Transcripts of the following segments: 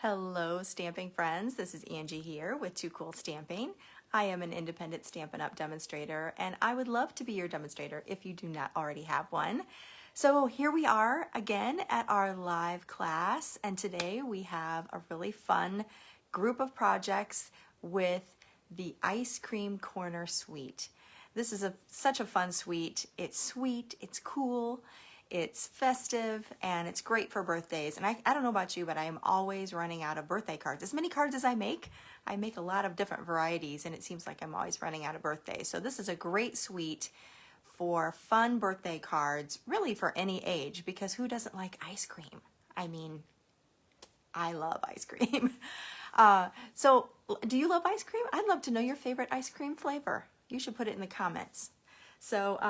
Hello stamping friends, this is Angie here with Too Cool Stamping. I am an independent Stampin' Up! Demonstrator and I would love to be your demonstrator if you do not already have one. So here we are again at our live class, and today we have a really fun group of projects with the Ice Cream Corner Suite. This is such a fun suite. It's sweet, it's cool, it's festive, and it's great for birthdays. And I don't know about you, but I am always running out of birthday cards. As many cards as I make a lot of different varieties, and it seems like I'm always running out of birthdays. So this is a great suite for fun birthday cards, really for any age, because who doesn't like ice cream? I mean, I love ice cream. So do you love ice cream? I'd love to know your favorite ice cream flavor. You should put it in the comments. So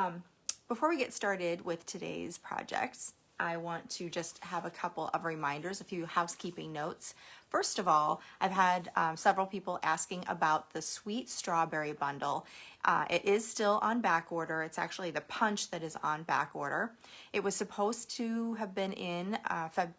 before we get started with today's projects, I want to just have a couple of reminders, a few housekeeping notes. First of all, I've had several people asking about the Sweet Strawberry Bundle. It is still on back order. It's actually the punch that is on back order. It was supposed to have been in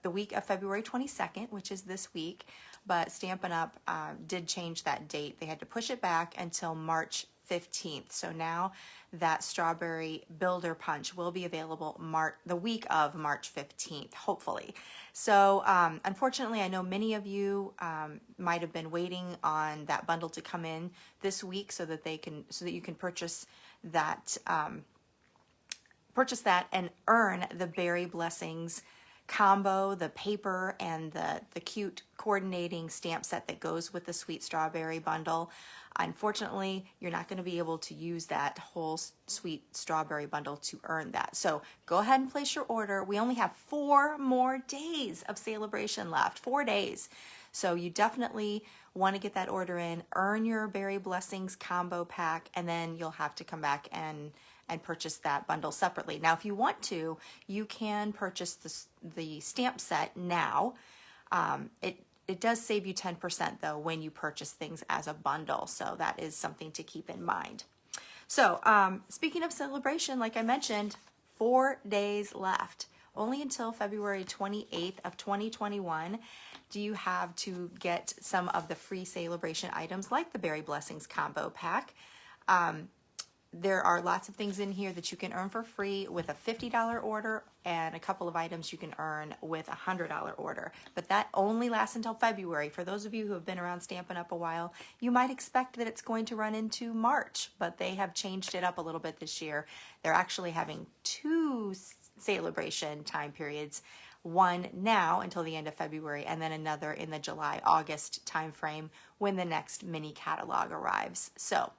the week of February 22nd, which is this week, but Stampin' Up! Did change that date. They had to push it back until March 15th. So now that strawberry builder punch will be available the week of March 15th, hopefully. So unfortunately, I know many of you might have been waiting on that bundle to come in this week so that you can purchase that and earn the Berry Blessings combo, the paper, and the cute coordinating stamp set that goes with the Sweet Strawberry Bundle. Unfortunately, you're not going to be able to use that whole Sweet Strawberry Bundle to earn that. So go ahead and place your order. We only have 4 more days of Sale-A-Bration left, 4 days. So you definitely want to get that order in, earn your Berry Blessings combo pack, and then you'll have to come back and purchase that bundle separately. Now, if you want to, you can purchase the stamp set now. It does save you 10% though when you purchase things as a bundle, so that is something to keep in mind. So speaking of Sale-A-Bration, like I mentioned, 4 days left. Only until February 28th of 2021 do you have to get some of the free Sale-A-Bration items like the Berry Blessings combo pack. There are lots of things in here that you can earn for free with a $50 order, and a couple of items you can earn with a $100 order. But that only lasts until February. For those of you who have been around Stampin' Up! A while, you might expect that it's going to run into March, but they have changed it up a little bit this year. They're actually having 2 Sale-A-Bration time periods, one now until the end of February, and then another in the July-August time frame when the next mini catalog arrives. So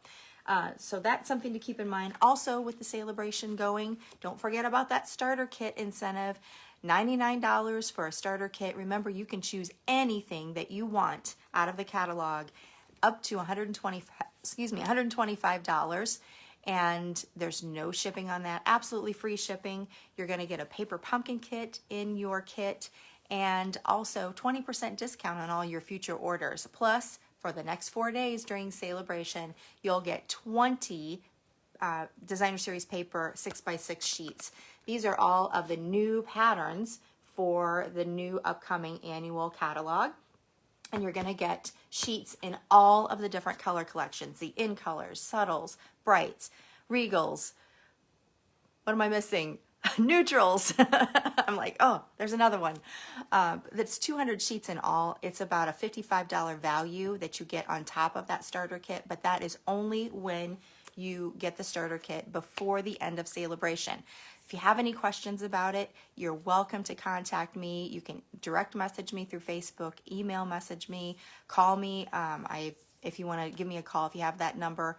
that's something to keep in mind. Also, with the Sale-A-Bration going, don't forget about that starter kit incentive. $99 for a starter kit. Remember, you can choose anything that you want out of the catalog up to $125, and there's no shipping on that. Absolutely free shipping. You're going to get a paper pumpkin kit in your kit, and also 20% discount on all your future orders. Plus, for the next 4 days during Sale-A-Bration, you'll get 20 Designer Series paper 6x6 sheets. These are all of the new patterns for the new upcoming annual catalog. And you're going to get sheets in all of the different color collections, the in colors, subtles, brights, regals. What am I missing? Neutrals. I'm like, oh, there's another one. That's 200 sheets in all. It's about a $55 value that you get on top of that starter kit, but that is only when you get the starter kit before the end of Sale-A-Bration. If you have any questions about it, you're welcome to contact me. You can direct message me through Facebook, email message me, call me. If you want to give me a call, if you have that number,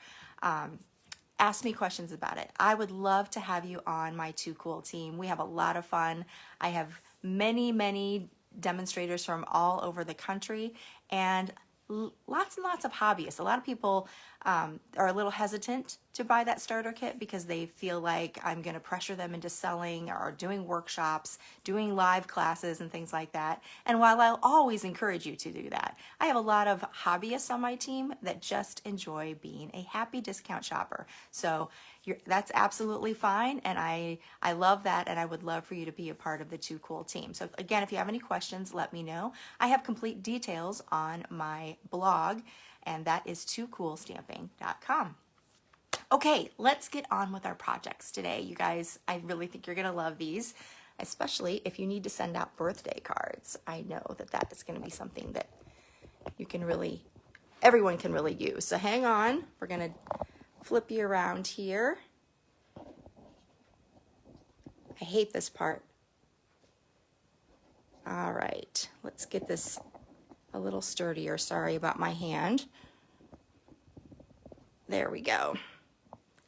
ask me questions about it. I would love to have you on my Too Cool team. We have a lot of fun. I have many demonstrators from all over the country, and lots of hobbyists. A lot of people are a little hesitant to buy that starter kit because they feel like I'm going to pressure them into selling or doing workshops, doing live classes and things like that. And while I'll always encourage you to do that, I have a lot of hobbyists on my team that just enjoy being a happy discount shopper. So that's absolutely fine, and I love that, and I would love for you to be a part of the Too Cool team. So again, if you have any questions, let me know. I have complete details on my blog, and that is toocoolstamping.com. Okay, let's get on with our projects today. You guys, I really think you're gonna love these, especially if you need to send out birthday cards. I know that that is gonna be something that you can really, everyone can really use. So hang on, we're gonna flip you around here. I hate this part. All right, let's get this a little sturdier. Sorry about my hand. There we go.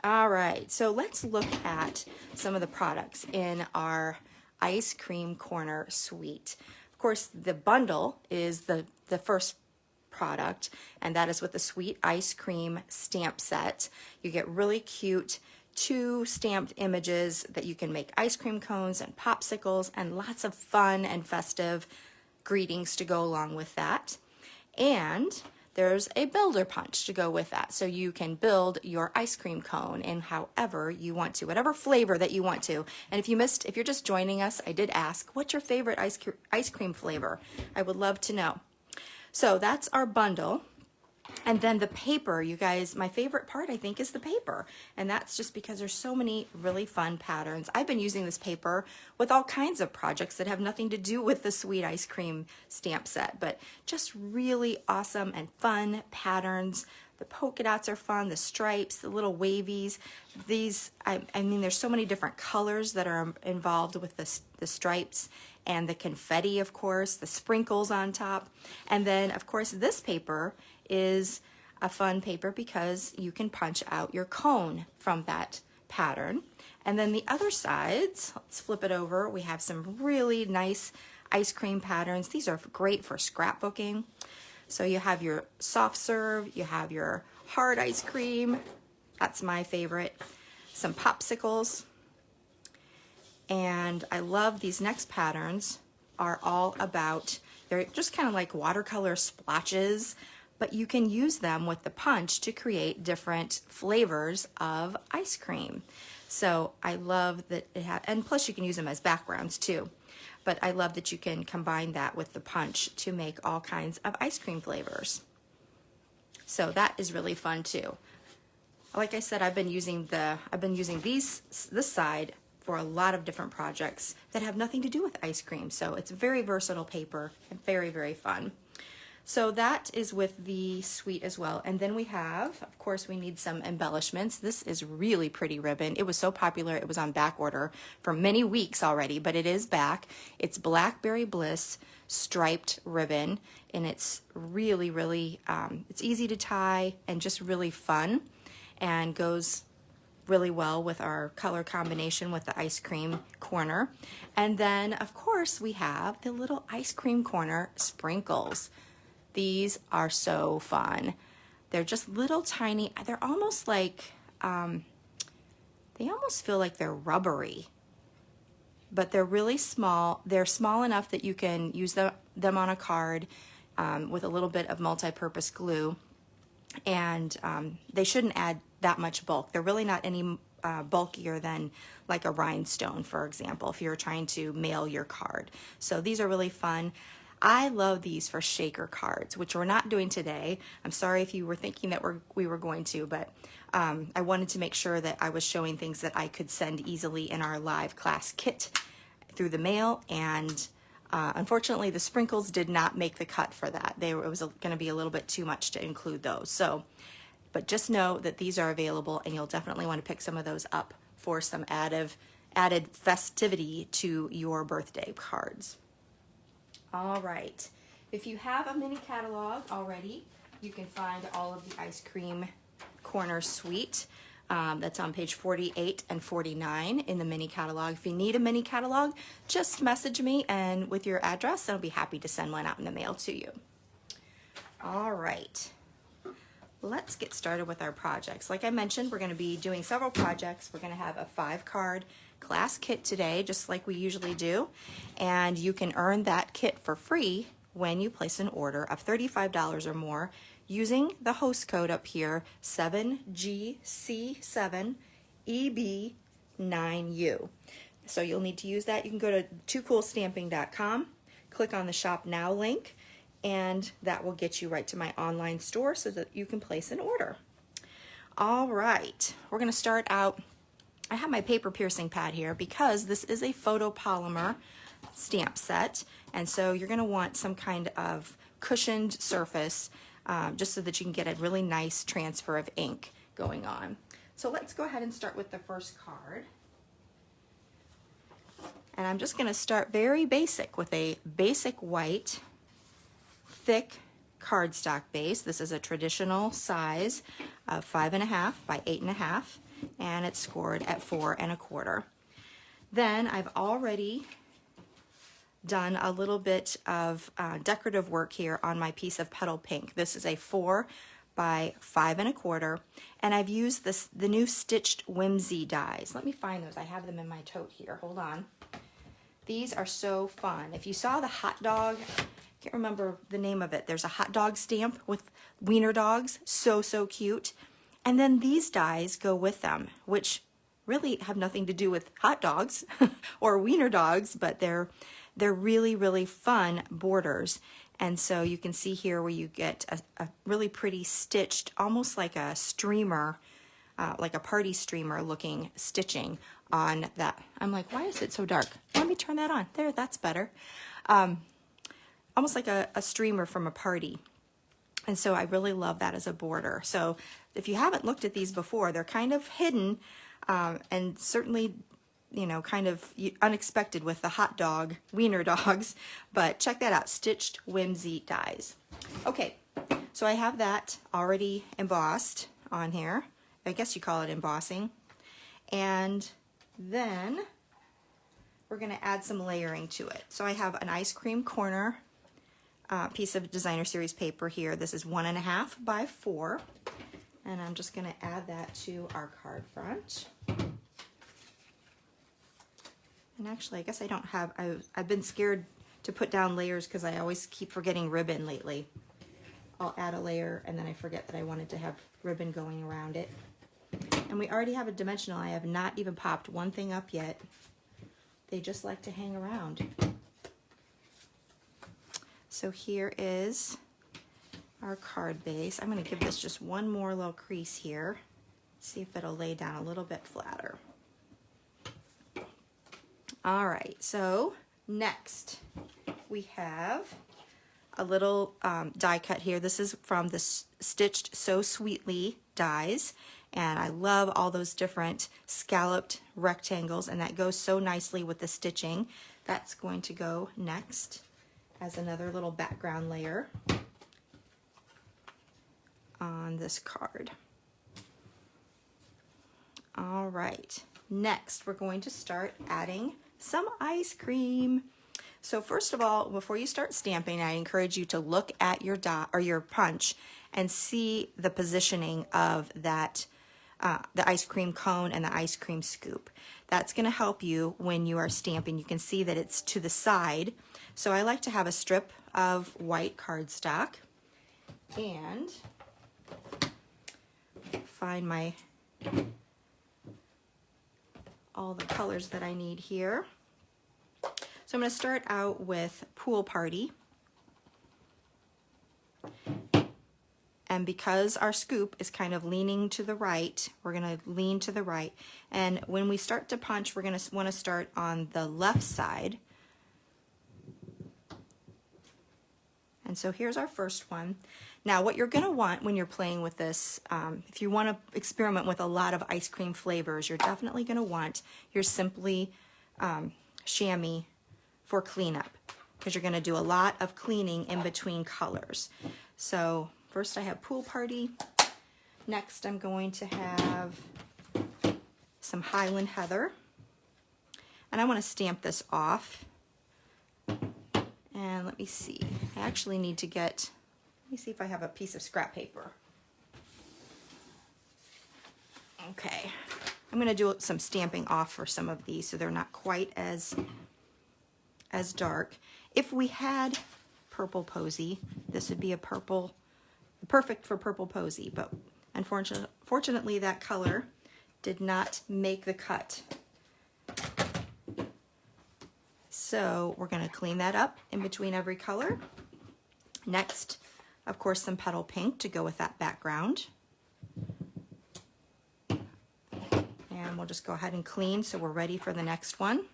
All right, so let's look at some of the products in our Ice Cream Corner suite. Of course, the bundle is the first product, and that is with the Sweet Ice Cream stamp set. You get really cute 2 stamped images that you can make ice cream cones and popsicles and lots of fun and festive greetings to go along with that. And there's a builder punch to go with that. So you can build your ice cream cone in however you want to, whatever flavor that you want to. And if you're just joining us, I did ask, what's your favorite ice cream flavor? I would love to know. So that's our bundle. And then the paper, you guys, my favorite part, I think, is the paper. And that's just because there's so many really fun patterns. I've been using this paper with all kinds of projects that have nothing to do with the Sweet Ice Cream stamp set, but just really awesome and fun patterns. The polka dots are fun, the stripes, the little wavies. These, I mean, there's so many different colors that are involved with the stripes and the confetti, of course, the sprinkles on top. And then, of course, this paper is a fun paper because you can punch out your cone from that pattern. And then the other sides, let's flip it over. We have some really nice ice cream patterns. These are great for scrapbooking. So you have your soft serve, you have your hard ice cream. That's my favorite. Some popsicles. And I love these next patterns are all about, they're just kind of like watercolor splotches, but you can use them with the punch to create different flavors of ice cream. So I love that it has, and plus you can use them as backgrounds too. But I love that you can combine that with the punch to make all kinds of ice cream flavors. So that is really fun too. Like I said, I've been using this side for a lot of different projects that have nothing to do with ice cream. So it's a very versatile paper and very, very fun. So that is with the suite as well. And then we have, of course, we need some embellishments. This is really pretty ribbon. It was so popular, it was on back order for many weeks already, but it is back. It's Blackberry Bliss striped ribbon, and it's really, really, it's easy to tie and just really fun, and goes really well with our color combination with the ice cream corner. And then, of course, we have the little ice cream corner sprinkles. These are so fun. They're just little tiny, they're almost like, they almost feel like they're rubbery, but they're really small. They're small enough that you can use them on a card with a little bit of multi-purpose glue, and they shouldn't add that much bulk. They're really not any bulkier than like a rhinestone, for example, if you're trying to mail your card. So these are really fun. I love these for shaker cards, which we're not doing today. I'm sorry if you were thinking that we were going to, but I wanted to make sure that I was showing things that I could send easily in our live class kit through the mail, and unfortunately the sprinkles did not make the cut for that. It was going to be a little bit too much to include those. So, but just know that these are available, and you'll definitely want to pick some of those up for some added festivity to your birthday cards. All right, if you have a mini catalog already, you can find all of the Ice Cream Corner suite. That's on page 48 and 49 in the mini catalog. If you need a mini catalog, just message me and with your address, and I'll be happy to send one out in the mail to you. All right, let's get started with our projects. Like I mentioned, we're going to be doing several projects. We're going to have a 5-card class kit today, just like we usually do. And you can earn that kit for free when you place an order of $35 or more using the host code up here, 7GC7EB9U. So you'll need to use that. You can go to toocoolstamping.com, click on the Shop Now link, and that will get you right to my online store so that you can place an order. All right, we're going to start out. I have my paper piercing pad here because this is a photopolymer stamp set, and so you're going to want some kind of cushioned surface just so that you can get a really nice transfer of ink going on. So let's go ahead and start with the first card. And I'm just going to start very basic with a basic white thick cardstock base. This is a traditional size of 5.5 by 8.5, and it's scored at 4 1/4. Then I've already done a little bit of decorative work here on my piece of petal pink. This is a 4 by 5 1/4, and I've used the new stitched Whimsy dies. Let me find those. I have them in my tote here. Hold on. These are so fun. If you saw the hot dog, I can't remember the name of it. There's a hot dog stamp with wiener dogs. So cute. And then these dies go with them, which really have nothing to do with hot dogs or wiener dogs, but they're really fun borders. And so you can see here where you get a really pretty stitched, almost like a streamer, like a party streamer looking stitching on that. I'm like, why is it so dark? Let me turn that on. There, that's better. Almost like a streamer from a party. And so I really love that as a border. So if you haven't looked at these before, they're kind of hidden and certainly, you know, kind of unexpected with the hot dog, wiener dogs, but check that out, Stitched Whimsy dies. Okay, so I have that already embossed on here. I guess you call it embossing. And then we're gonna add some layering to it. So I have an ice cream corner piece of designer series paper here. This is 1.5 by 4, and I'm just going to add that to our card front. And actually, I guess I don't have, I've been scared to put down layers because I always keep forgetting ribbon lately. I'll add a layer and then I forget that I wanted to have ribbon going around it. And we already have a dimensional. I have not even popped one thing up yet. They just like to hang around. So here is our card base. I'm going to give this just one more little crease here. See if it'll lay down a little bit flatter. All right, so next we have a little die cut here. This is from the Stitched So Sweetly dies, and I love all those different scalloped rectangles, and that goes so nicely with the stitching. That's going to go next as another little background layer on this card. All right, next we're going to start adding some ice cream. So first of all, before you start stamping, I encourage you to look at your dot or your punch and see the positioning of that the ice cream cone and the ice cream scoop. That's going to help you when you are stamping. You can see that it's to the side. So I like to have a strip of white cardstock and find all the colors that I need here. So I'm going to start out with Pool Party. And because our scoop is kind of leaning to the right, we're going to lean to the right. And when we start to punch, we're going to want to start on the left side. And so here's our first one. Now what you're going to want when you're playing with this, if you want to experiment with a lot of ice cream flavors, you're definitely going to want your Simply chamois for cleanup, because you're going to do a lot of cleaning in between colors. So first I have Pool Party. Next I'm going to have some Highland Heather. And I want to stamp this off. And let me see. I actually need to get, let me see if I have a piece of scrap paper. Okay, I'm gonna do some stamping off for some of these so they're not quite as dark. If we had purple posy, this would be a purple, perfect for purple posy, but unfortunately that color did not make the cut. So we're gonna clean that up in between every color. Next, of course, some petal pink to go with that background. And we'll just go ahead and clean so we're ready for the next one.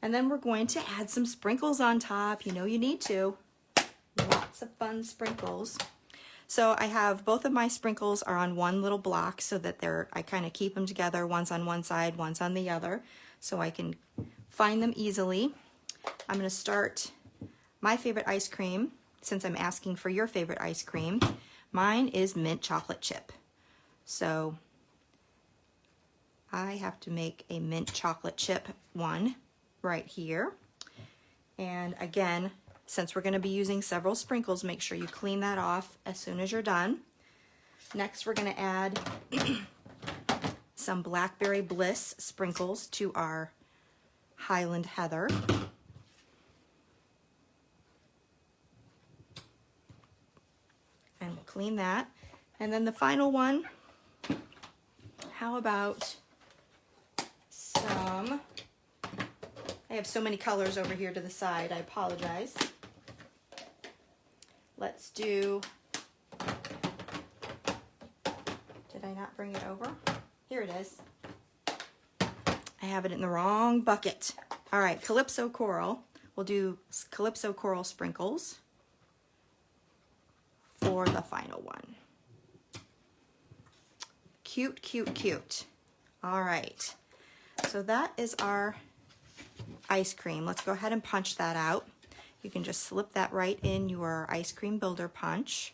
And then we're going to add some sprinkles on top. You know you need to. Lots of fun sprinkles. So I have both of my sprinkles are on one little block so that I kind of keep them together. One's on one side, one's on the other, so I can find them easily. I'm going to start my favorite ice cream. Since I'm asking for your favorite ice cream, mine is mint chocolate chip. So I have to make a mint chocolate chip one right here. And again, since we're going to be using several sprinkles, make sure you clean that off as soon as you're done. Next, we're going to add some Blackberry Bliss sprinkles to our Highland Heather. And we'll clean that. And then the final one, how about some, I have so many colors over here to the side, I apologize. Let's do, did I not bring it over? Here it is. I have it in the wrong bucket. All right, Calypso Coral. We'll do Calypso Coral sprinkles for the final one. Cute, cute, cute. All right, so that is our ice cream. Let's go ahead and punch that out. You can just slip that right in your ice cream builder punch.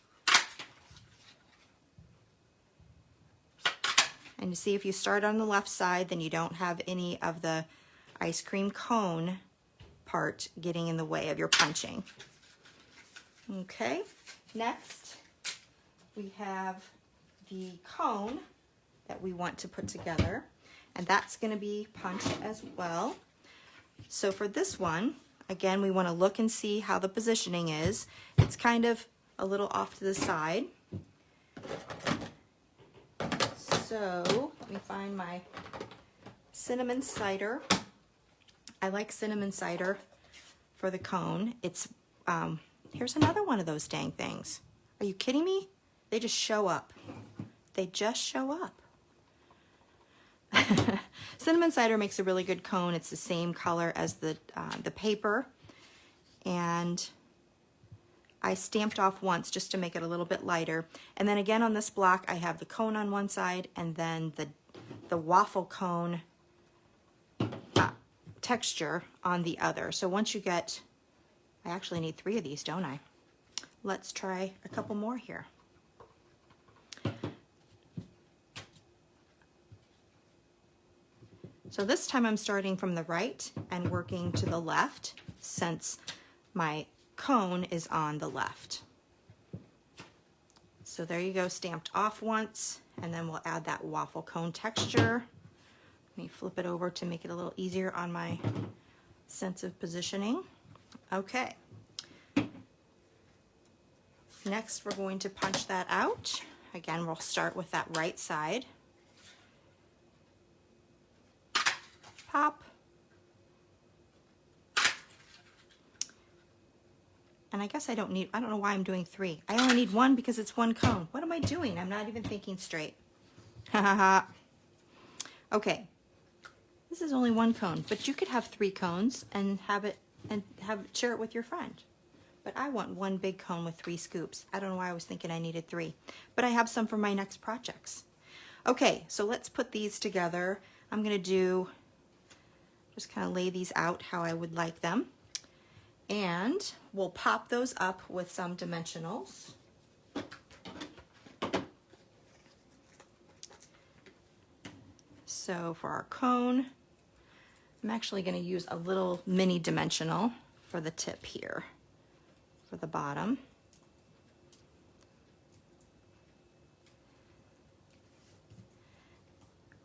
And you see, if you start on the left side, then you don't have any of the ice cream cone part getting in the way of your punching. Okay, next we have the cone that we want to put together, and that's going to be punched as well. So for this one, again, we want to look and see how the positioning is. It's kind of a little off to the side. So let me find my cinnamon cider. I like cinnamon cider for the cone. It's, here's another one of those dang things. Are you kidding me? They just show up. They just show up. Cinnamon cider makes a really good cone. It's the same color as the paper. And I stamped off once just to make it a little bit lighter. And then again on this block, I have the cone on one side and then the waffle cone texture on the other. So once you get, I actually need 3 of these, don't I? Let's try a couple more here. So this time I'm starting from the right and working to the left since my cone is on the left. So there you go, stamped off once, and then we'll add that waffle cone texture. Let me flip it over to make it a little easier on my sense of positioning. Okay. Next, we're going to punch that out. Again, we'll start with that right side. Pop. And I guess I don't know why I'm doing 3. I only need 1 because it's 1 cone. What am I doing? I'm not even thinking straight. Ha ha ha. Okay. This is only 1 cone, but you could have 3 cones and share it with your friend. But I want 1 big cone with 3 scoops. I don't know why I was thinking I needed 3, but I have some for my next projects. Okay, so let's put these together. I'm gonna just kind of lay these out how I would like them. And we'll pop those up with some dimensionals. So for our cone, I'm actually going to use a little mini dimensional for the tip here, for the bottom.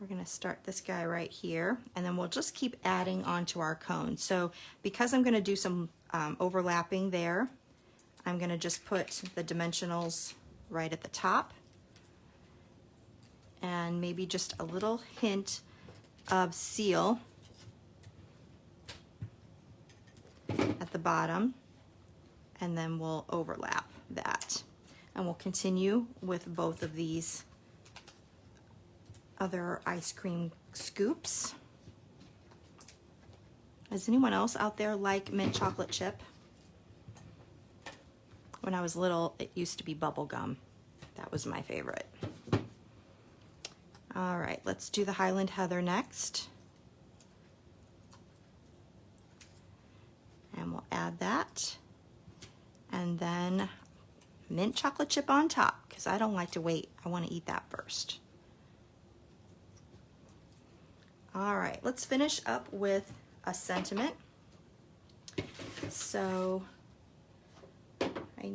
We're gonna start this guy right here, and then we'll just keep adding onto our cone. So because I'm gonna do some overlapping there, I'm gonna just put the dimensionals right at the top, and maybe just a little hint of seal at the bottom, and then we'll overlap that. And we'll continue with both of these other ice cream scoops. Does anyone else out there like mint chocolate chip? When I was little, it used to be bubble gum. That was my favorite. All right, let's do the Highland Heather next. And we'll add that. And then mint chocolate chip on top, because I don't like to wait. I want to eat that first. All right, let's finish up with a sentiment. So I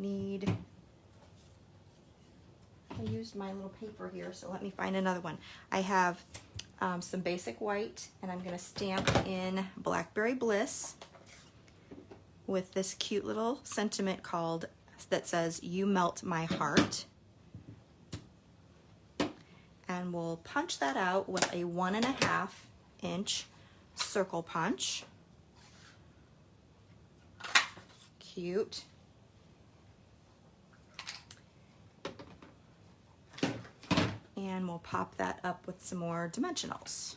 used my little paper here, so let me find another one. I have some basic white, and I'm gonna stamp in Blackberry Bliss with this cute little sentiment that says, "You melt my heart." And we'll punch that out with a 1.5 inch circle punch. Cute. And we'll pop that up with some more dimensionals.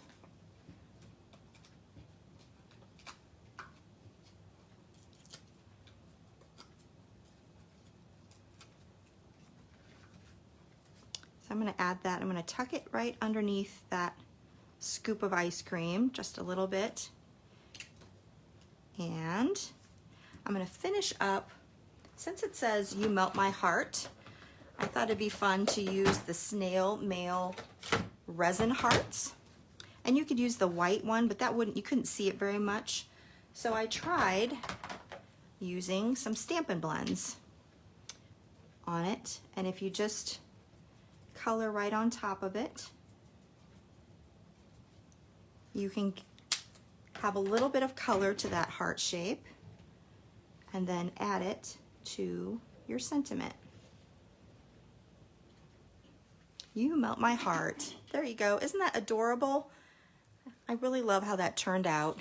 I'm going to add that. I'm going to tuck it right underneath that scoop of ice cream, just a little bit. And I'm going to finish up, since it says "You melt my heart," I thought it'd be fun to use the Snail Mail resin hearts. And you could use the white one, but you couldn't see it very much. So I tried using some Stampin' Blends on it. And if you just color right on top of it, you can have a little bit of color to that heart shape, and then add it to your sentiment. You melt my heart. There you go. Isn't that adorable? I really love how that turned out.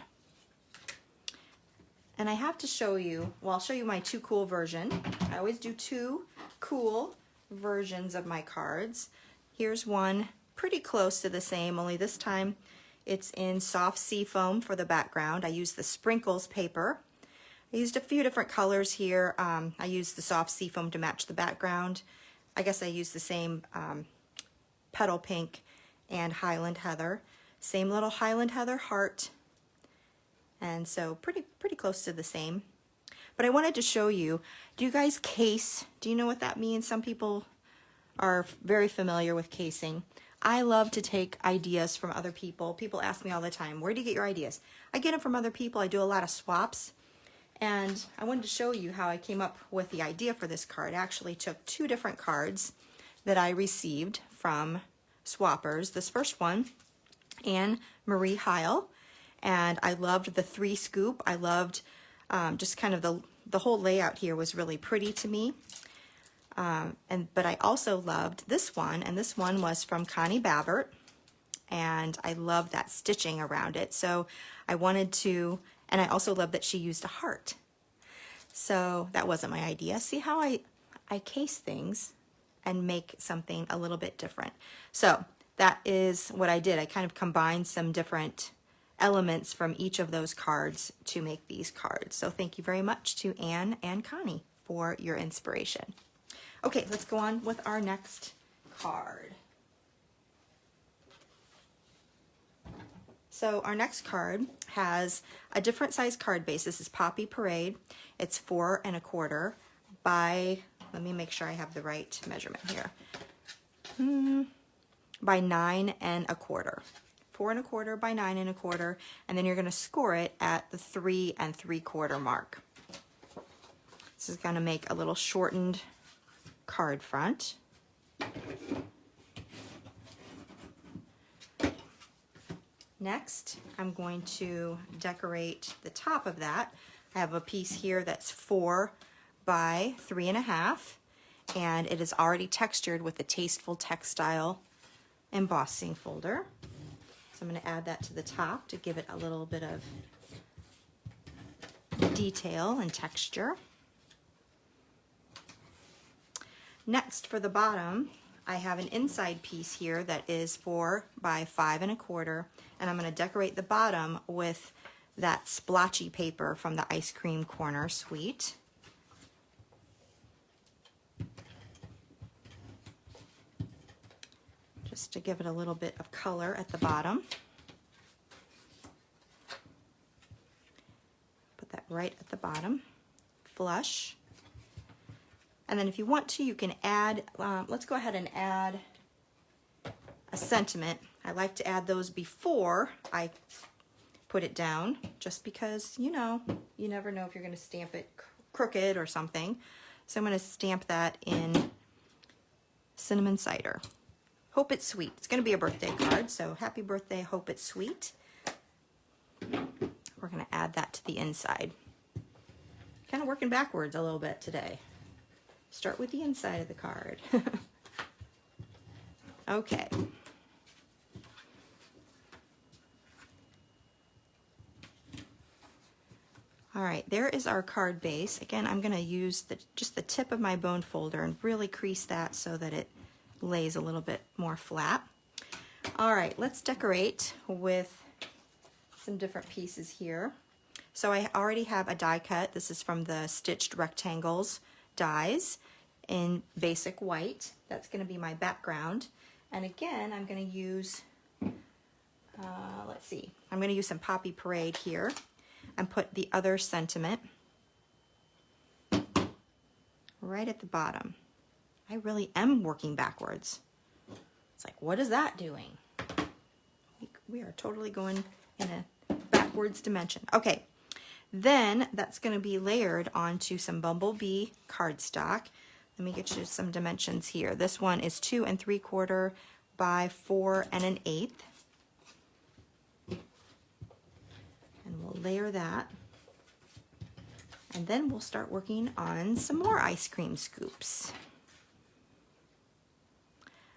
And I have to show you, well, I'll show you my Too Cool version. I always do 2 cool versions of my cards. Here's one pretty close to the same, only this time it's in soft seafoam for the background. I used the sprinkles paper. I used a few different colors here. I used the soft seafoam to match the background. I guess I used the same petal pink and Highland Heather. Same little Highland Heather heart. And so pretty close to the same. But I wanted to show you, do you guys case? Do you know what that means? Some people are very familiar with casing. I love to take ideas from other people. People ask me all the time, where do you get your ideas? I get them from other people. I do a lot of swaps. And I wanted to show you how I came up with the idea for this card. I actually took 2 different cards that I received from swappers. This first one, Anne Marie Heil, and I loved the 3 scoop. I loved just kind of the whole layout here was really pretty to me. But I also loved this one, and this one was from Connie Babbert, and I loved that stitching around it. So I wanted to, and I also loved that she used a heart. So that wasn't my idea. See how I case things and make something a little bit different. So that is what I did. I kind of combined some different elements from each of those cards to make these cards. So thank you very much to Anne and Connie for your inspiration. Okay, let's go on with our next card. So our next card has a different size card base. This is Poppy Parade. It's 4 1/4 by, let me make sure I have the right measurement here, by 9 1/4. 4 1/4 by 9 1/4, and then you're going to score it at the 3 3/4 mark. This is going to make a little shortened card front. Next, I'm going to decorate the top of that. I have a piece here that's 4 by 3.5, and it is already textured with the Tasteful Textile embossing folder. So I'm going to add that to the top to give it a little bit of detail and texture. Next, for the bottom, I have an inside piece here that is 4 by 5.25, and I'm going to decorate the bottom with that splotchy paper from the Ice Cream Corner suite. Just to give it a little bit of color at the bottom. Put that right at the bottom, flush. And then if you want to, you can add, let's go ahead and add a sentiment. I like to add those before I put it down, just because, you know, you never know if you're going to stamp it crooked or something. So I'm going to stamp that in cinnamon cider. Hope it's sweet. It's going to be a birthday card, so happy birthday, hope it's sweet. We're going to add that to the inside. Kind of working backwards a little bit today. Start with the inside of the card. Okay. All right, there is our card base. Again, I'm going to use just the tip of my bone folder and really crease that so that it lays a little bit more flat. All right, let's decorate with some different pieces here. So I already have a die cut. This is from the Stitched Rectangles dies in basic white. That's going to be my background. And again, I'm going to use, let's see, I'm going to use some Poppy Parade here and put the other sentiment right at the bottom. I really am working backwards. It's like, what is that doing? We are totally going in a backwards dimension. Okay, then that's going to be layered onto some Bumblebee cardstock. Let me get you some dimensions here. This one is 2 3/4 by 4 1/8. And we'll layer that. And then we'll start working on some more ice cream scoops.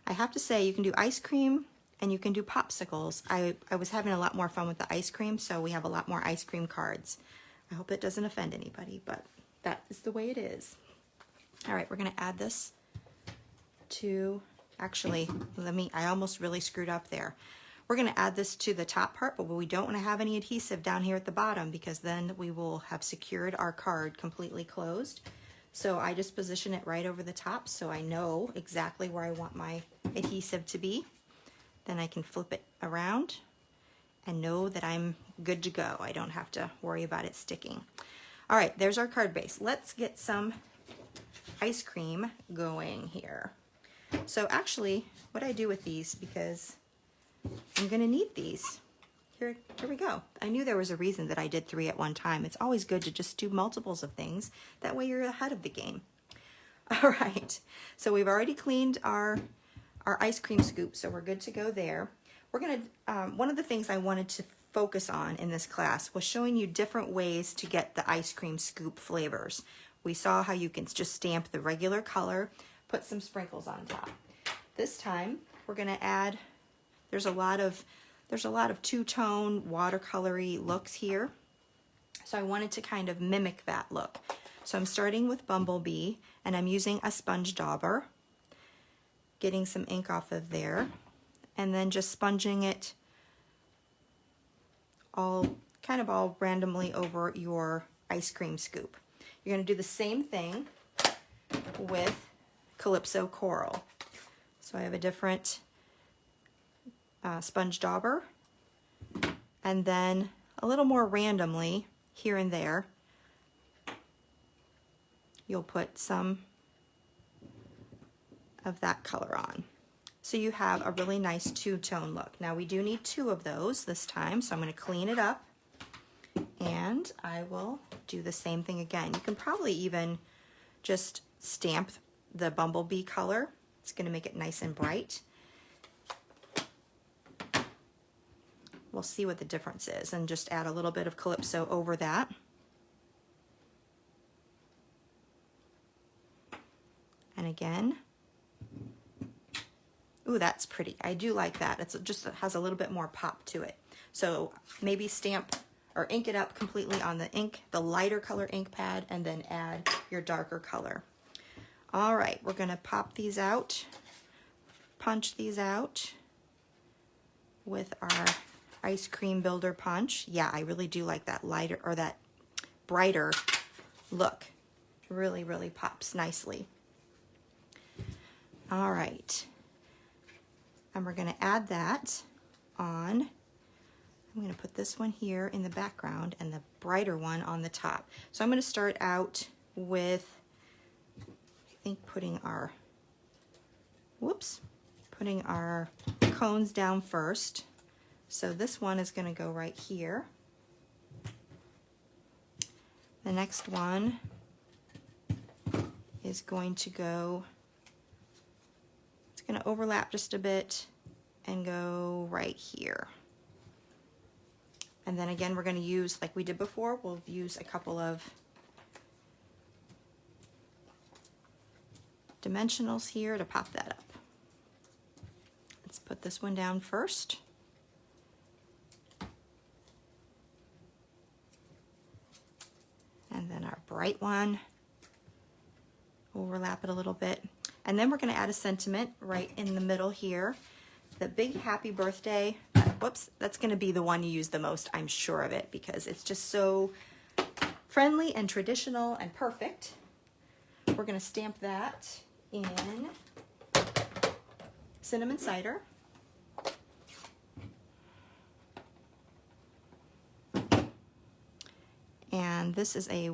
I have to say, you can do ice cream and you can do popsicles. I was having a lot more fun with the ice cream, so we have a lot more ice cream cards. I hope it doesn't offend anybody, but that is the way it is. All right, we're going to add this to, actually, I almost really screwed up there. We're going to add this to the top part, but we don't want to have any adhesive down here at the bottom because then we will have secured our card completely closed. So I just position it right over the top so I know exactly where I want my adhesive to be. Then I can flip it around and know that I'm good to go. I don't have to worry about it sticking. All right, there's our card base. Let's get some ice cream going here. So actually, what I do with these, because I'm gonna need these. Here we go. I knew there was a reason that I did 3 at one time. It's always good to just do multiples of things. That way you're ahead of the game. All right, so we've already cleaned our ice cream scoop, so we're good to go there. We're gonna, one of the things I wanted to focus on in this class was showing you different ways to get the ice cream scoop flavors. We saw how you can just stamp the regular color, put some sprinkles on top. This time, we're gonna add, there's a lot of two-tone watercolory looks here. So I wanted to kind of mimic that look. So I'm starting with Bumblebee and I'm using a sponge dauber, getting some ink off of there, and then just sponging it all randomly over your ice cream scoop. You're gonna do the same thing with Calypso Coral. So I have a different sponge dauber, and then a little more randomly here and there you'll put some of that color on. So you have a really nice two-tone look. Now we do need 2 of those this time, so I'm going to clean it up and I will do the same thing again. You can probably even just stamp the Bumblebee color. It's going to make it nice and bright. we'll see what the difference is, and just add a little bit of Calypso over that. And again, ooh, that's pretty. I do like that. It has a little bit more pop to it. So maybe stamp or ink it up completely on the lighter color ink pad, and then add your darker color. All right, we're gonna pop these out, punch these out with our ice cream builder punch. Yeah, I really do like that lighter or that brighter look. Really, really pops nicely. All right, and we're gonna add that on. I'm gonna put this one here in the background and the brighter one on the top. So I'm gonna start out with, I think, putting our cones down first. So this one is gonna go right here. The next one is going to go, it's gonna overlap just a bit and go right here. And then again, we're going to use, like we did before, we'll use a couple of dimensionals here to pop that up. Let's put this one down first. And then our bright one, overlap it a little bit. And then we're going to add a sentiment right in the middle here. The big happy birthday, whoops, that's going to be the one you use the most, I'm sure of it, because it's just so friendly and traditional and perfect. We're going to stamp that in cinnamon cider. And this is a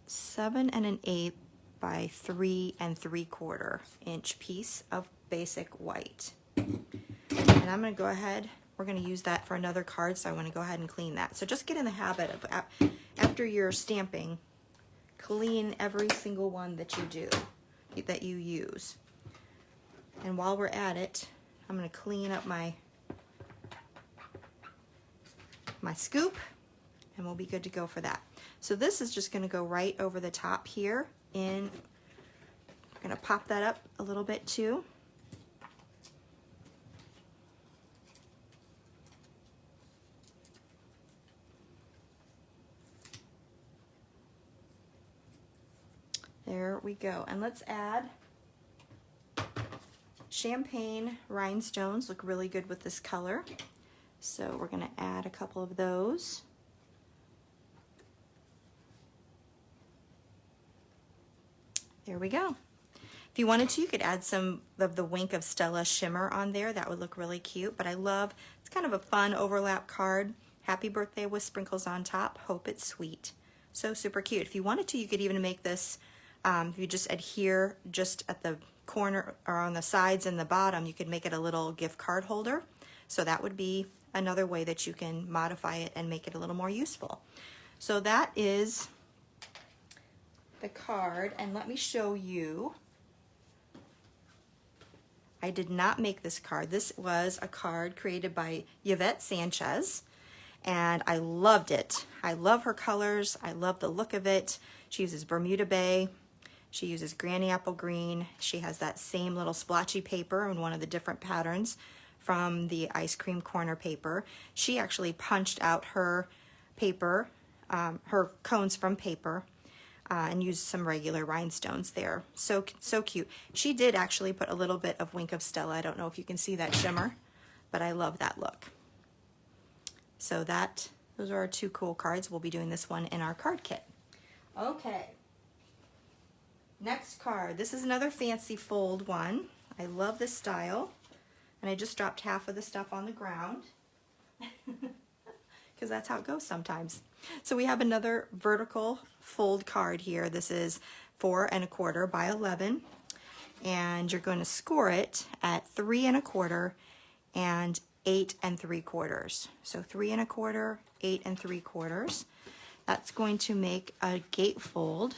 7 1/8 by 3 3/4 inch piece of basic white. And I'm going to go ahead, we're going to use that for another card, so I want to go ahead and clean that. So just get in the habit of, after you're stamping, clean every single one that you do, that you use. And while we're at it, I'm going to clean up my scoop, and we'll be good to go for that. So this is just going to go right over the top here. I'm going to pop that up a little bit too. There we go. And let's add champagne rhinestones. Look really good with this color. So we're going to add a couple of those. There we go. If you wanted to, you could add some of the Wink of Stella shimmer on there. That would look really cute. But I love, it's kind of a fun overlap card. Happy birthday with sprinkles on top. Hope it's sweet. So super cute. If you wanted to, you could even make this, if you just adhere just at the corner or on the sides and the bottom, you could make it a little gift card holder. So that would be another way that you can modify it and make it a little more useful. So that is the card, and let me show you. I did not make this card. This was a card created by Yvette Sanchez, and I loved it. I love her colors. I love the look of it. She uses Bermuda Bay. She uses Granny Apple Green. She has that same little splotchy paper in one of the different patterns from the Ice Cream Corner paper. She actually punched out her paper, her cones from paper, and used some regular rhinestones there. So cute. She did actually put a little bit of Wink of Stella. I don't know if you can see that shimmer, but I love that look. So those are our two cool cards. We'll be doing this one in our card kit. Okay. Next card. This is another fancy fold one. I love this style. And I just dropped half of the stuff on the ground. Because that's how it goes sometimes. So we have another vertical fold card here. This is 4 1/4 by 11. And you're going to score it at 3 1/4 and 8 3/4. So 3 1/4, 8 3/4. That's going to make a gatefold.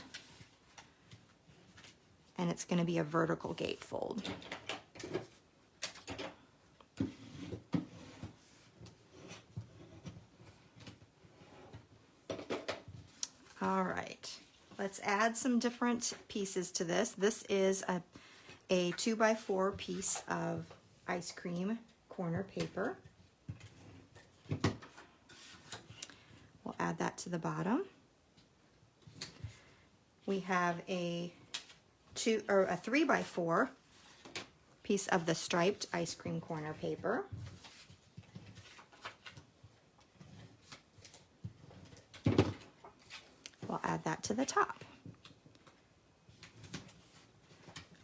And it's going to be a vertical gatefold. let's add some different pieces to this. This is a 2x4 piece of ice cream corner paper. We'll add that to the bottom. We have a 3x4 piece of the striped ice cream corner paper. We'll add that to the top.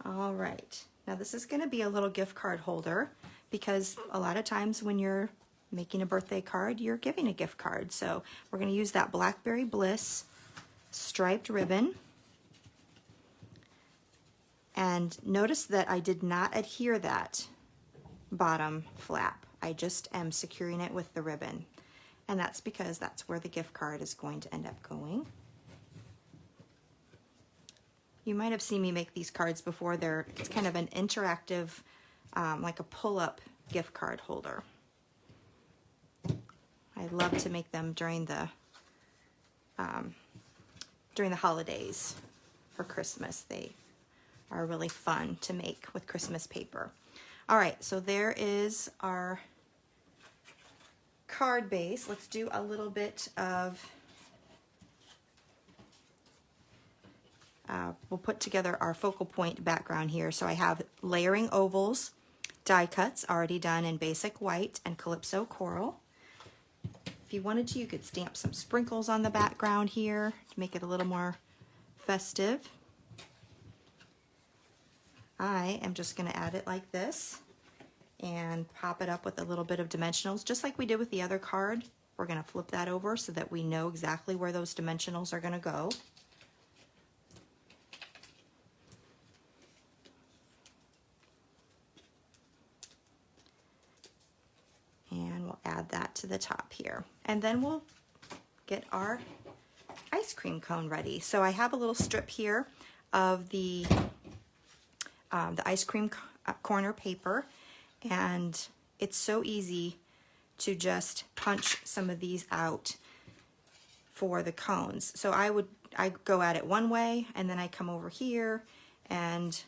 All right, now this is going to be a little gift card holder because a lot of times when you're making a birthday card, you're giving a gift card. So we're going to use that Blackberry Bliss striped ribbon. And notice that I did not adhere that bottom flap. I just am securing it with the ribbon. And that's because that's where the gift card is going to end up going. You might have seen me make these cards before. It's kind of an interactive, like a pull-up gift card holder. I love to make them during the holidays for Christmas. They are really fun to make with Christmas paper. All right, so there is our card base. Let's do a little bit of, we'll put together our focal point background here. So I have layering ovals, die cuts already done in basic white and Calypso coral. If you wanted to, you could stamp some sprinkles on the background here to make it a little more festive. I am just going to add it like this and pop it up with a little bit of dimensionals, just like we did with the other card. We're going to flip that over so that we know exactly where those dimensionals are going to go. And we'll add that to the top here. And then we'll get our ice cream cone ready. So I have a little strip here of the ice cream corner paper, and it's so easy to just punch some of these out for the cones. So I go at it one way, and then I come over here, and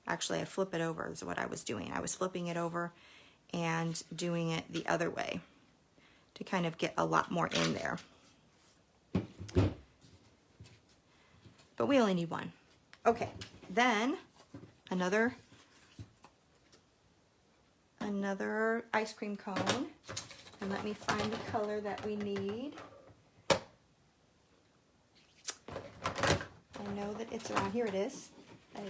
actually I flip it over is what I was doing. I was flipping it over and doing it the other way to kind of get a lot more in there. But we only need one. Okay, then another ice cream cone, and let me find the color that we need. I know that it's around here. It is. I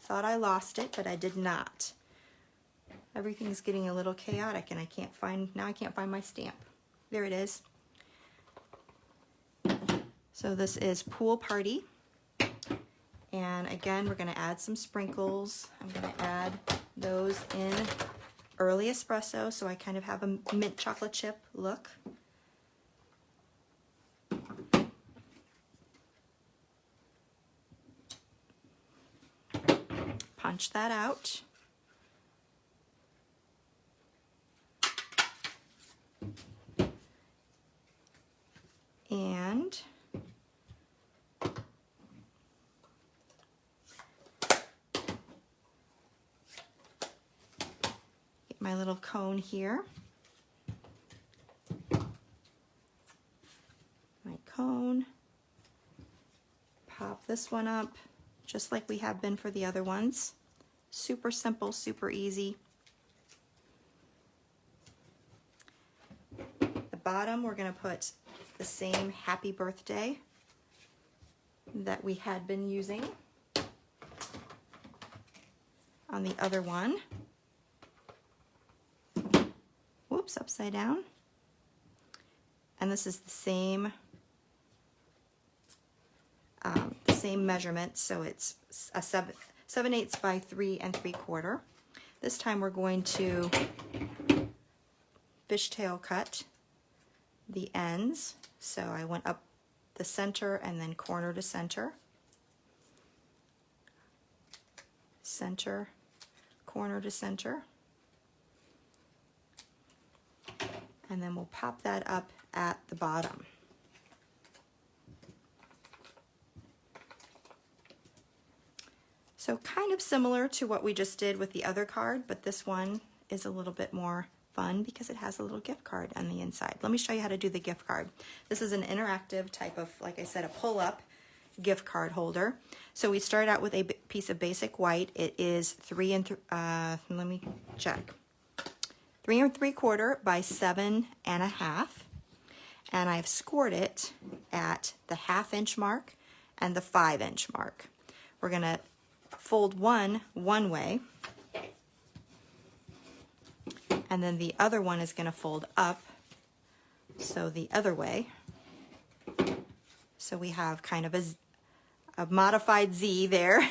thought I lost it, but I did not. Everything's getting a little chaotic, and I can't find my stamp. There it is. So this is Pool Party. And again, we're going to add some sprinkles. I'm going to add those in early espresso, so I kind of have a mint chocolate chip look. Punch that out. And my little cone here. My cone. Pop this one up just like we have been for the other ones. Super simple, super easy. The bottom, we're going to put the same happy birthday that we had been using on the other one. Whoops, upside down. And this is the same measurement, so it's a 7/8 by 3 3/4. This time we're going to fishtail cut the ends. So I went up the center and then corner to center. Center, corner to center. And then we'll pop that up at the bottom. So kind of similar to what we just did with the other card, but this one is a little bit more fun because it has a little gift card on the inside. Let me show you how to do the gift card. This is an interactive type of, like I said, a pull-up gift card holder. So we start out with a piece of basic white. It is 3 let me check. 3 3/4 by 7.5, and I've scored it at the 1/2 inch mark and the 5 inch mark. We're gonna fold one way, and then the other one is gonna fold up, so the other way. So we have kind of a modified Z there.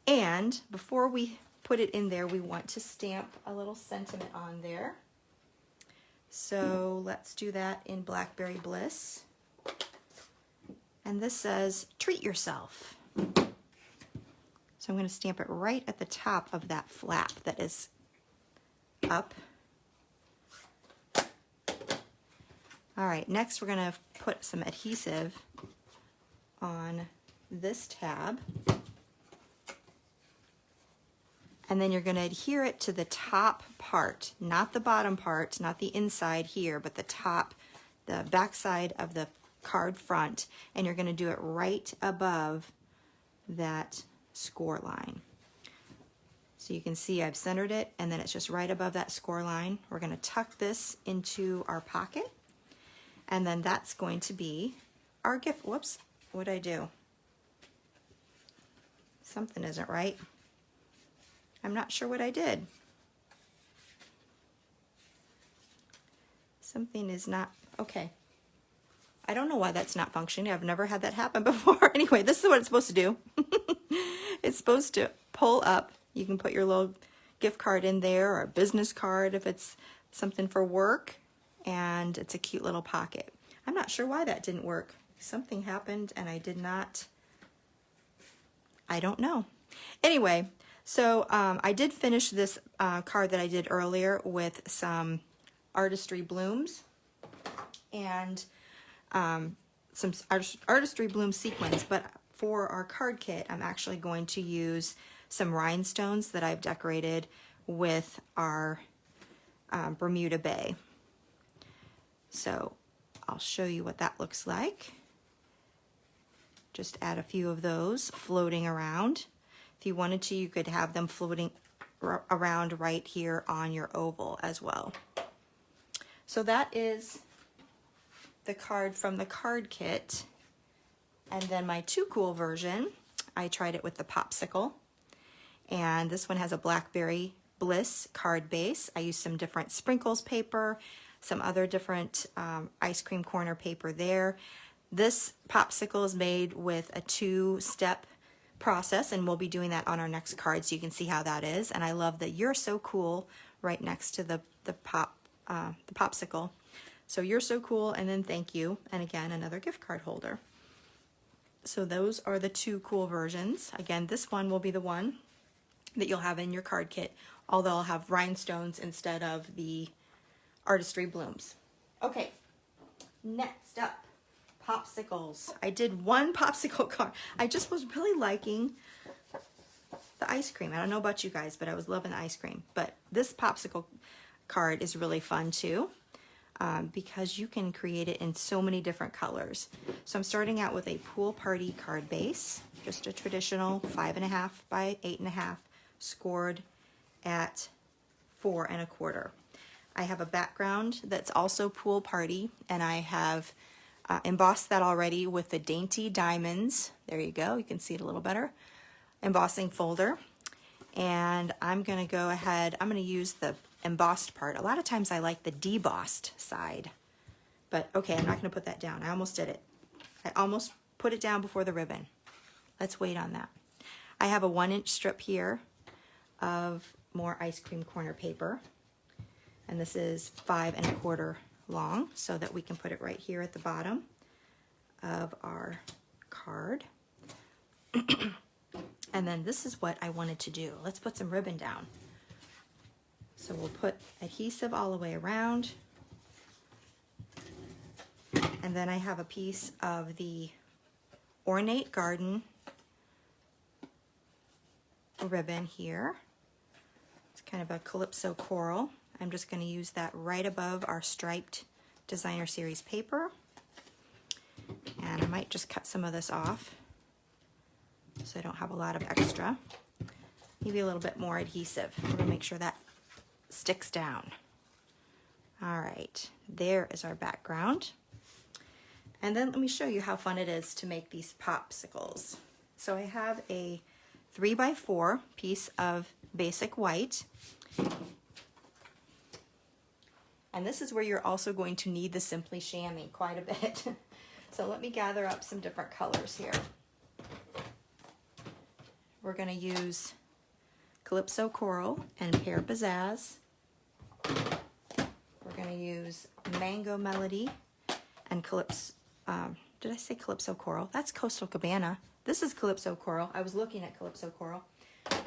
And before we put it in there, we want to stamp a little sentiment on there. So let's do that in Blackberry Bliss. And this says, treat yourself. So I'm going to stamp it right at the top of that flap that is up. All right, next we're going to put some adhesive on this tab. And then you're going to adhere it to the top part, not the bottom part, not the inside here, but the top, the back side of the card front. And you're going to do it right above that score line. So you can see I've centered it, and then it's just right above that score line. We're going to tuck this into our pocket, and then that's going to be our gift. Whoops, what did I do? Something isn't right. I'm not sure what I did. Something is not, okay. I don't know why that's not functioning. I've never had that happen before. Anyway, this is what it's supposed to do. It's supposed to pull up. You can put your little gift card in there, or a business card if it's something for work, and it's a cute little pocket. I'm not sure why that didn't work. Something happened and I did not, I don't know. Anyway, so I did finish this card that I did earlier with some artistry blooms and some artistry bloom sequins, but for our card kit, I'm actually going to use some rhinestones that I've decorated with our Bermuda Bay. So I'll show you what that looks like. Just add a few of those floating around. If you wanted to, you could have them floating around right here on your oval as well. So that is the card from the card kit. And then my Too Cool version, I tried it with the popsicle. And this one has a Blackberry Bliss card base. I used some different sprinkles paper, some other different ice cream corner paper there. This popsicle is made with a 2-step process, and we'll be doing that on our next card so you can see how that is. And I love the You're So Cool right next to the popsicle. So You're So Cool, and then thank you, and again another gift card holder. So those are the Too Cool versions. Again, this one will be the one that you'll have in your card kit, although I'll have rhinestones instead of the artistry blooms. Okay, next up, popsicles. I did one popsicle card. I just was really liking the ice cream. I don't know about you guys, but I was loving the ice cream. But this popsicle card is really fun too, because you can create it in so many different colors. So I'm starting out with a pool party card base, just a traditional 5.5 by 8.5, scored at 4 1/4. I have a background that's also pool party, and I have embossed that already with the Dainty Diamonds. There you go, you can see it a little better. Embossing folder. And I'm gonna go ahead, I'm gonna use the embossed part. A lot of times I like the debossed side, but okay, I'm not gonna put that down. I almost did it. I almost put it down before the ribbon. Let's wait on that. I have a 1-inch strip here of more ice cream corner paper, and this is 5 1/4 long, so that we can put it right here at the bottom of our card. And then this is what I wanted to do. Let's put some ribbon down. So we'll put adhesive all the way around. And then I have a piece of the Ornate Garden ribbon here. It's kind of a Calypso coral. I'm just going to use that right above our striped Designer Series paper. And I might just cut some of this off so I don't have a lot of extra. Maybe a little bit more adhesive. We're going to make sure that sticks down. All right, there is our background. And then let me show you how fun it is to make these popsicles. So I have a 3x4 piece of basic white. And this is where you're also going to need the Simply Chamois quite a bit. So let me gather up some different colors here. We're going to use Calypso Coral and Pear Pizzazz. We're going to use Mango Melody and Calypso, did I say Calypso Coral? That's Coastal Cabana. This is Calypso Coral. I was looking at Calypso Coral.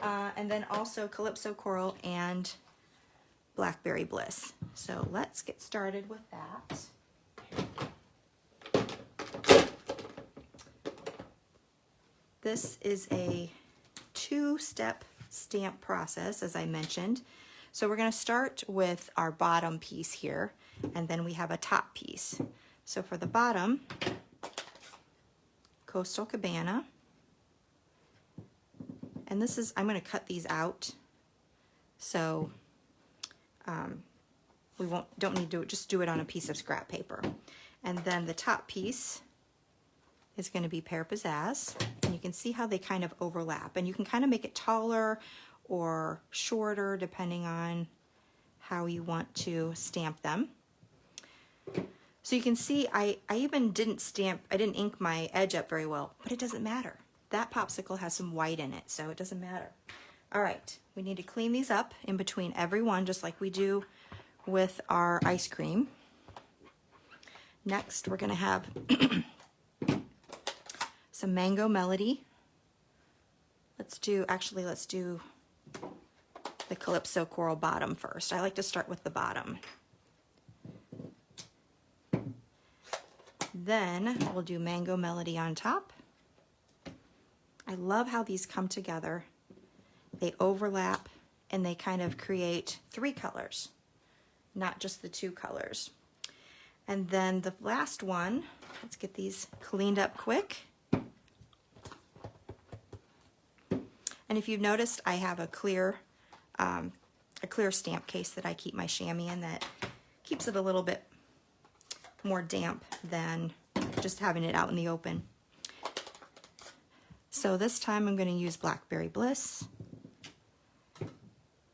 And then also Calypso Coral and Blackberry Bliss. So let's get started with that. This is a two-step stamp process, as I mentioned. So we're going to start with our bottom piece here, and then we have a top piece. So for the bottom, Coastal Cabana, and this is, I'm going to cut these out, so we don't need to just do it on a piece of scrap paper. And then the top piece is going to be Pear Pizzazz, and you can see how they kind of overlap, and you can kind of make it taller or shorter depending on how you want to stamp them. So you can see I even didn't ink my edge up very well, but it doesn't matter. That popsicle has some white in it, so it doesn't matter. All right, we need to clean these up in between every one, just like we do with our ice cream. Next, we're gonna have some Mango Melody. Let's do the Calypso Coral bottom first. I like to start with the bottom. Then we'll do Mango Melody on top. I love how these come together. They overlap and they kind of create three colors, not just the two colors. And then the last one, let's get these cleaned up quick. And if you've noticed, I have a clear stamp case that I keep my chamois in that keeps it a little bit more damp than just having it out in the open. So this time I'm going to use Blackberry Bliss.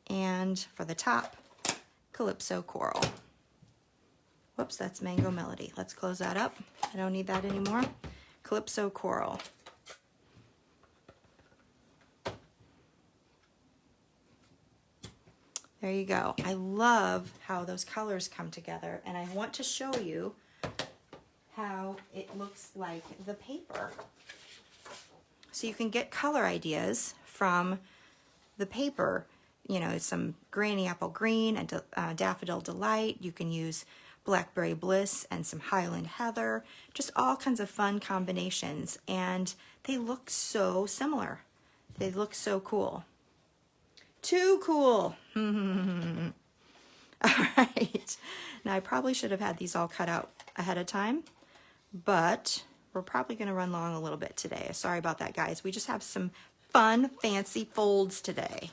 And for the top, Calypso Coral. Whoops, that's Mango Melody. Let's close that up. I don't need that anymore. Calypso Coral. There you go. I love how those colors come together, and I want to show you how it looks like the paper. So you can get color ideas from the paper. You know, some Granny Apple Green and Daffodil Delight. You can use Blackberry Bliss and some Highland Heather. Just all kinds of fun combinations, and they look so similar. They look so cool. Too cool. All right. Now I probably should have had these all cut out ahead of time, but we're probably going to run long a little bit today. Sorry about that, guys. We just have some fun, fancy folds today,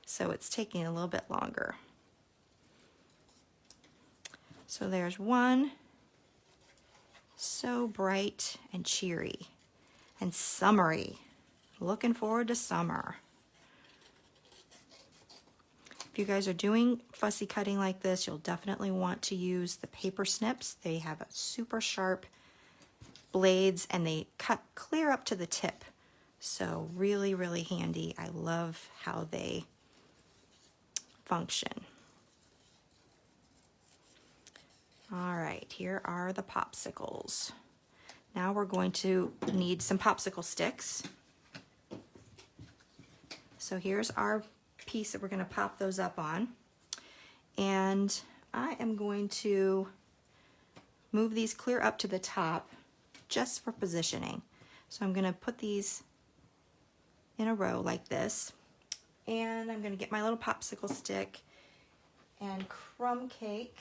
so it's taking a little bit longer. So there's one. So bright and cheery and summery. Looking forward to summer. If you guys are doing fussy cutting like this, you'll definitely want to use the paper snips. They have a super sharp blades and they cut clear up to the tip. So really, really handy. I love how they function. All right, here are the popsicles. Now we're going to need some popsicle sticks. So here's our piece that we're going to pop those up on, and I am going to move these clear up to the top just for positioning. So I'm going to put these in a row like this, And I'm gonna get my little popsicle stick and crumb cake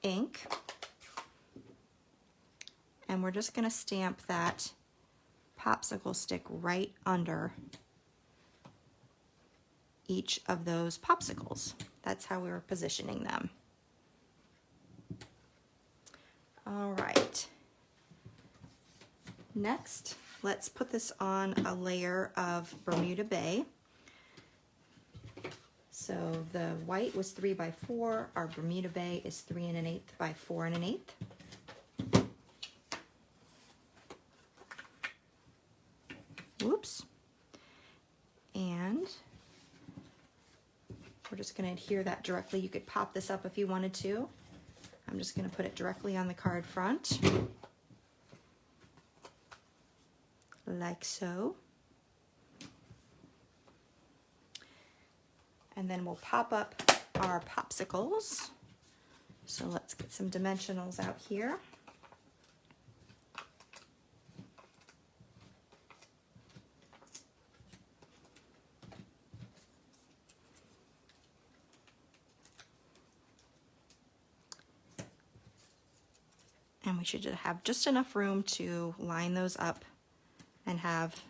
ink. And we're just gonna stamp that popsicle stick right under each of those popsicles. That's how we were positioning them. All right. Next, let's put this on a layer of Bermuda Bay. So the white was 3 by 4. Our Bermuda Bay is 3 1/8 by 4 1/8. Whoops. And we're just going to adhere that directly. You could pop this up if you wanted to. I'm just going to put it directly on the card front, like so. And then we'll pop up our popsicles. So let's get some dimensionals out here. And we should have just enough room to line those up and have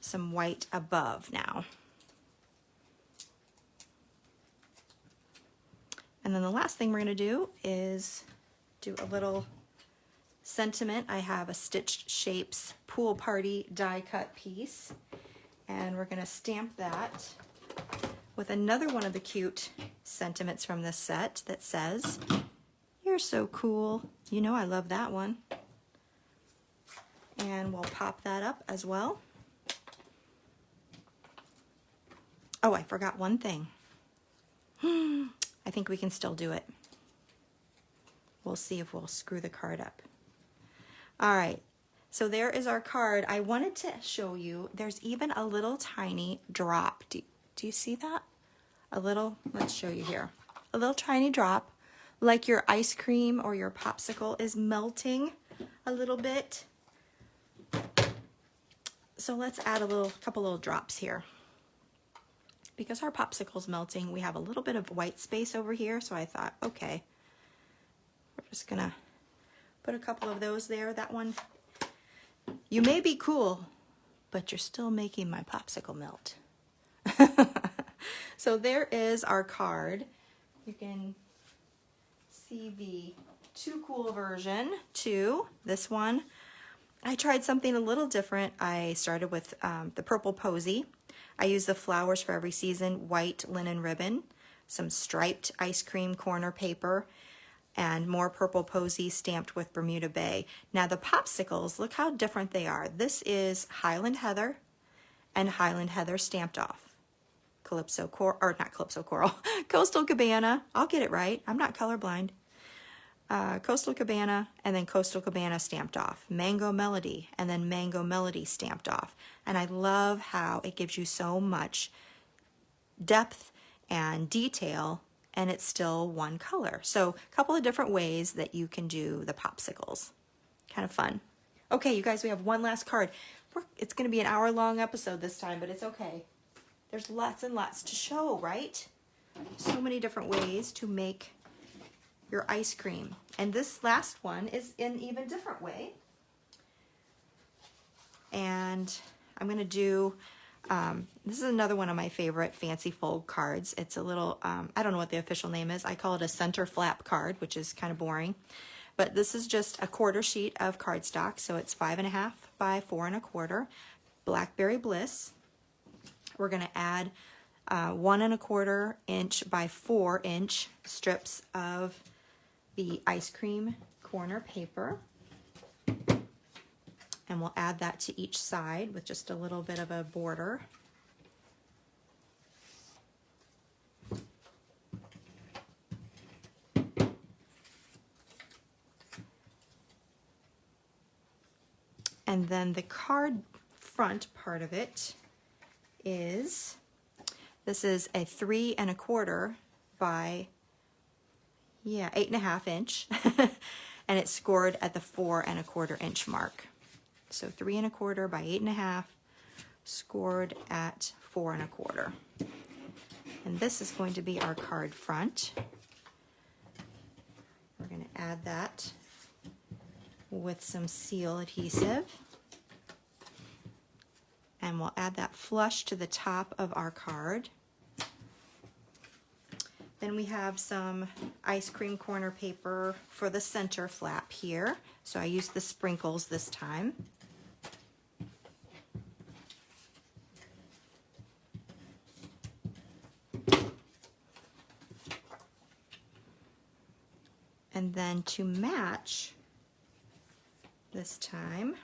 some white above now. And then the last thing we're going to do is do a little sentiment. I have a Stitched Shapes Pool Party die cut piece, and we're going to stamp that with another one of the cute sentiments from this set that says, "You're so cool." You know I love that one. And we'll pop that up as well. Oh, I forgot one thing. I think we can still do it. We'll see if we'll screw the card up. All right, so there is our card. I wanted to show you, there's even a little tiny drop. Do you see that? A little, let's show you here. A little tiny drop, like your ice cream or your popsicle is melting a little bit. So let's add a couple little drops here. Because our popsicle's melting, we have a little bit of white space over here, so I thought, okay, we're just gonna put a couple of those there. That one, you may be cool, but you're still making my popsicle melt. So there is our card. You can see the Too Cool version to this one. I tried something a little different. I started with the purple posy. I used the Flowers for Every Season white linen ribbon, some striped ice cream corner paper, and more purple posy stamped with Bermuda Bay. Now the popsicles, look how different they are. This is Highland Heather and Highland Heather stamped off. Calypso Coral, or not Calypso Coral, Coastal Cabana. I'll get it right. I'm not colorblind. Coastal Cabana, and then Coastal Cabana stamped off. Mango Melody, and then Mango Melody stamped off. And I love how it gives you so much depth and detail, and it's still one color. So a couple of different ways that you can do the popsicles. Kind of fun. Okay, you guys, we have one last card. It's going to be an hour-long episode this time, but it's okay. There's lots and lots to show, right? So many different ways to make your ice cream. And this last one is in an even different way. And I'm going to do, this is another one of my favorite fancy fold cards. It's a little, I don't know what the official name is. I call it a center flap card, which is kind of boring. But this is just a quarter sheet of cardstock. So it's 5.5 by 4 1/4. Blackberry Bliss. We're going to add 1 1/4 inch by 4 inch strips of the ice cream corner paper, and we'll add that to each side with just a little bit of a border. And then the card front part of it is, this is a 3 1/4 by 8.5 inch, and it's scored at the 4 1/4 inch mark. So 3 1/4 by 8.5, scored at 4 1/4. And this is going to be our card front. We're going to add that with some seal adhesive. And we'll add that flush to the top of our card. Then we have some ice cream corner paper for the center flap here. So I used the sprinkles this time. And then to match this time,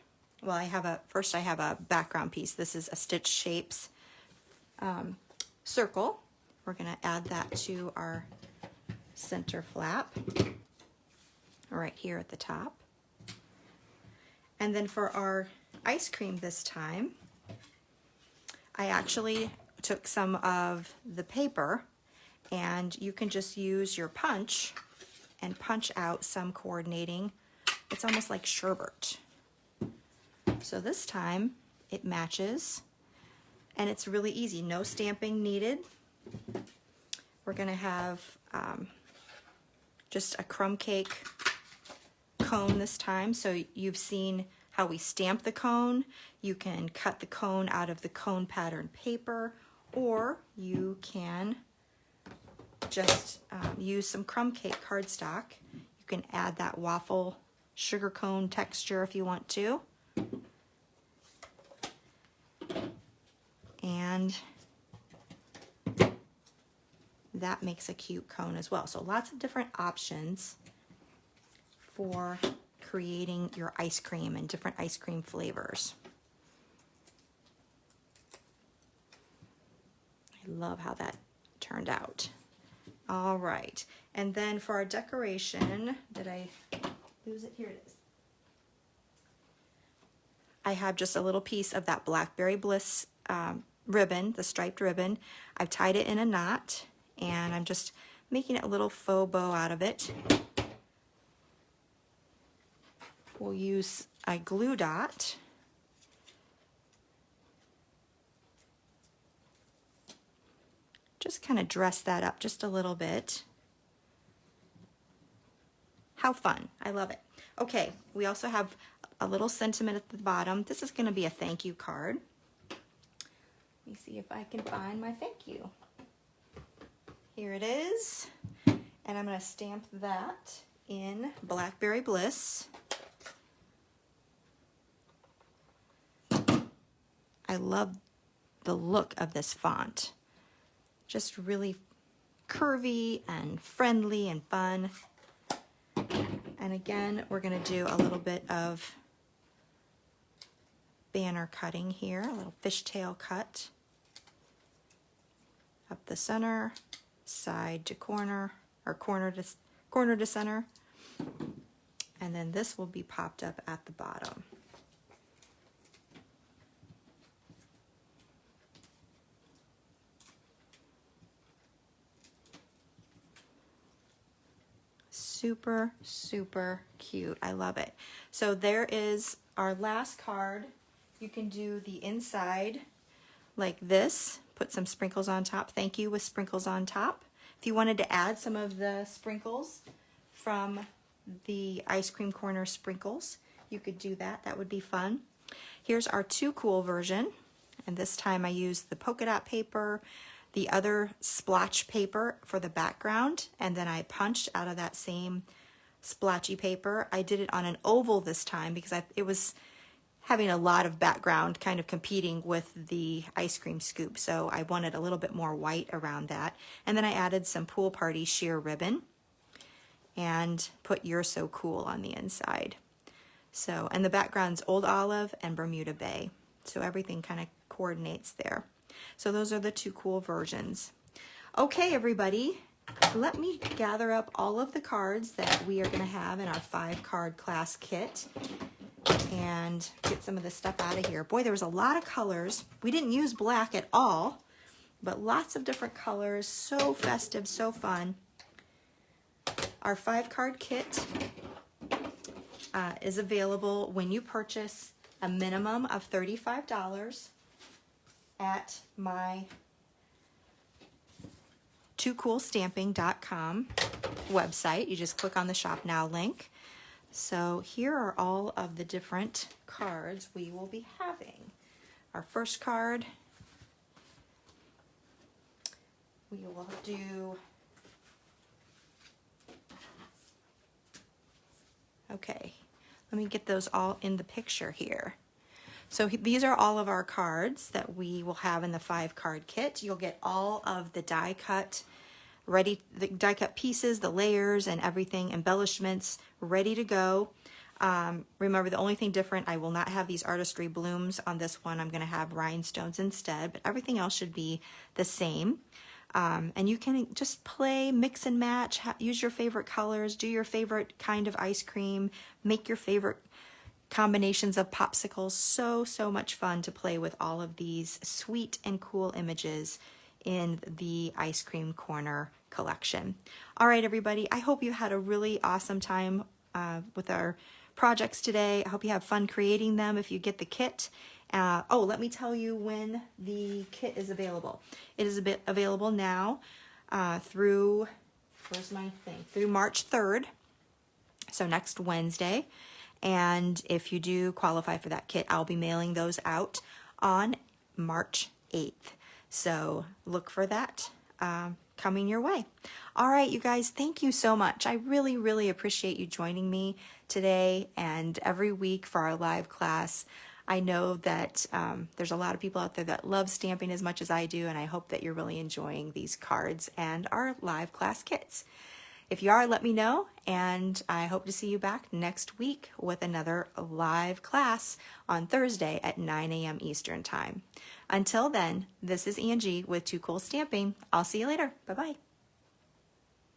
well, first I have a background piece. This is a Stitch Shapes circle. We're going to add that to our center flap right here at the top. And then for our ice cream this time, I actually took some of the paper, and you can just use your punch and punch out some coordinating. It's almost like sherbet. So this time it matches, and it's really easy, no stamping needed. We're going to have just a crumb cake cone this time. So you've seen how we stamp the cone. You can cut the cone out of the cone pattern paper, or you can just use some crumb cake cardstock. You can add that waffle sugar cone texture if you want to. And that makes a cute cone as well. So lots of different options for creating your ice cream and different ice cream flavors. I love how that turned out. All right, and then for our decoration, did I lose it? Here it is. I have just a little piece of that Blackberry Bliss ribbon, the striped ribbon. I've tied it in a knot, and I'm just making a little faux bow out of it. We'll use a glue dot. Just kind of dress that up just a little bit. How fun. I love it. Okay, we also have a little sentiment at the bottom. This is going to be a thank you card. Let me see if I can find my thank you. Here it is. And I'm going to stamp that in Blackberry Bliss. I love the look of this font. Just really curvy and friendly and fun. And again, we're going to do a little bit of banner cutting here, a little fishtail cut up the center, side to corner, or corner to center. And then this will be popped up at the bottom. Super, super cute. I love it. So there is our last card. You can do the inside like this. Put some sprinkles on top. Thank you with sprinkles on top. If you wanted to add some of the sprinkles from the ice cream corner sprinkles, you could do that. That would be fun. Here's our Too Cool version. And this time I used the polka dot paper, the other splotch paper for the background, and then I punched out of that same splotchy paper. I did it on an oval this time because it was having a lot of background kind of competing with the ice cream scoop, so I wanted a little bit more white around that. And then I added some Pool Party sheer ribbon and put You're So Cool on the inside. So, and the background's Old Olive and Bermuda Bay, so everything kind of coordinates there. So those are the Too Cool versions. Okay, everybody, let me gather up all of the cards that we are going to have in our 5-card class kit and get some of this stuff out of here. Boy, there was a lot of colors. We didn't use black at all, but lots of different colors. So festive, so fun. Our 5-card kit is available when you purchase a minimum of $35. at my toocoolstamping.com website. You just click on the Shop Now link. So here are all of the different cards we will be having. Our first card, we will do, okay, let me get those all in the picture here. So these are all of our cards that we will have in the 5-card kit. You'll get all of the die cut the die cut pieces, the layers and everything, embellishments ready to go. Remember, the only thing different, I will not have these artistry blooms on this one. I'm going to have rhinestones instead, but everything else should be the same. And you can just play, mix and match, use your favorite colors, do your favorite kind of ice cream, make your favorite combinations of popsicles. So much fun to play with all of these sweet and cool images in the Ice Cream Corner collection. All right, everybody, I hope you had a really awesome time with our projects today. I hope you have fun creating them if you get the kit. Oh, let me tell you when the kit is available. It is available now through, where's my thing? Through March 3rd, so next Wednesday. And if you do qualify for that kit, I'll be mailing those out on March 8th. So look for that coming your way. All right, you guys, thank you so much. I really appreciate you joining me today and every week for our live class. I know that there's a lot of people out there that love stamping as much as I do, and I hope that you're really enjoying these cards and our live class kits. If you are, let me know, and I hope to see you back next week with another live class on Thursday at 9 a.m. Eastern Time. Until then, this is Angie with Too Cool Stamping. I'll see you later. Bye-bye.